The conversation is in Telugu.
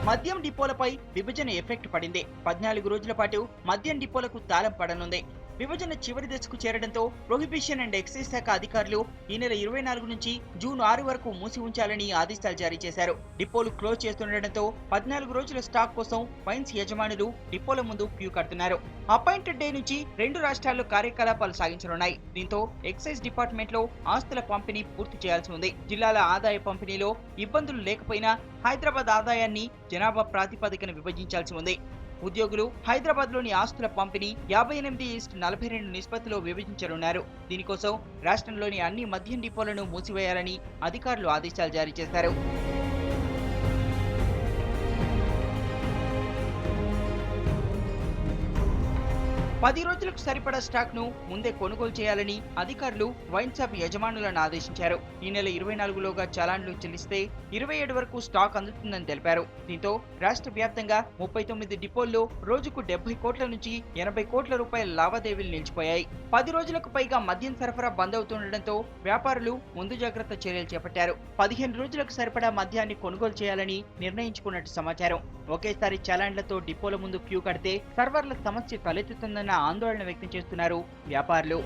మద్యం డిపోలపై విభజన ఎఫెక్ట్ పడింది. 14 రోజుల పాటు మద్యం డిపోలకు తాళం పడనుంది. విభజన చివరి దశకు చేరడంతో ప్రొహిబిషన్ అండ్ ఎక్సైజ్ శాఖ అధికారులు ఈ నెల 24 నుంచి జూన్ 6 వరకు మూసి ఉంచాలని ఆదేశాలు జారీ చేశారు. డిపోలు క్లోజ్ చేస్తుండటంతో 14 రోజుల స్టాక్ కోసం వైన్స్ యజమానులు డిపోల ముందు క్యూ కడుతున్నారు. అపాయింటెడ్ డే నుంచి 2 రాష్ట్రాల్లో కార్యకలాపాలు సాగించనున్నాయి. దీంతో ఎక్సైజ్ డిపార్ట్మెంట్ లో ఆస్తుల పంపిణీ పూర్తి చేయాల్సి ఉంది. జిల్లాల ఆదాయ పంపిణీలో ఇబ్బందులు లేకపోయినా హైదరాబాద్ ఆదాయాన్ని జనాభా ప్రాతిపదికన విభజించాల్సి ఉంది. ఉద్యోగులు హైదరాబాద్ లోని ఆస్తుల పంపిణీ 58:42 నిష్పత్తిలో విభజించనున్నారు. దీనికోసం రాష్ట్రంలోని అన్ని మద్యం డిపోలను మూసివేయాలని అధికారులు ఆదేశాలు జారీ చేశారు. 10 రోజులకు సరిపడా స్టాక్ ను ముందే కొనుగోలు చేయాలని అధికారులు వైన్ షాప్ యజమానులను ఆదేశించారు. ఈ నెల 24లోగా చలాన్లు చెల్లిస్తే 27 వరకు స్టాక్ అందుతుందని తెలిపారు. దీంతో రాష్ట్ర వ్యాప్తంగా 39 డిపోల్లో రోజుకు 70 కోట్ల నుంచి 80 కోట్ల రూపాయల లావాదేవీలు నిలిచిపోయాయి. 10 రోజులకు పైగా మద్యం సరఫరా బంద్ అవుతుండటంతో వ్యాపారులు ముందు జాగ్రత్త చర్యలు చేపట్టారు. 15 రోజులకు సరిపడా మద్యాన్ని కొనుగోలు చేయాలని నిర్ణయించుకున్నట్టు సమాచారం. ఒకేసారి చలాన్లతో డిపోల ముందు క్యూ కడితే సర్వర్ల సమస్య తలెత్తుతుందన్న ఆందోళన వ్యక్తం చేస్తున్నారు వ్యాపారులు.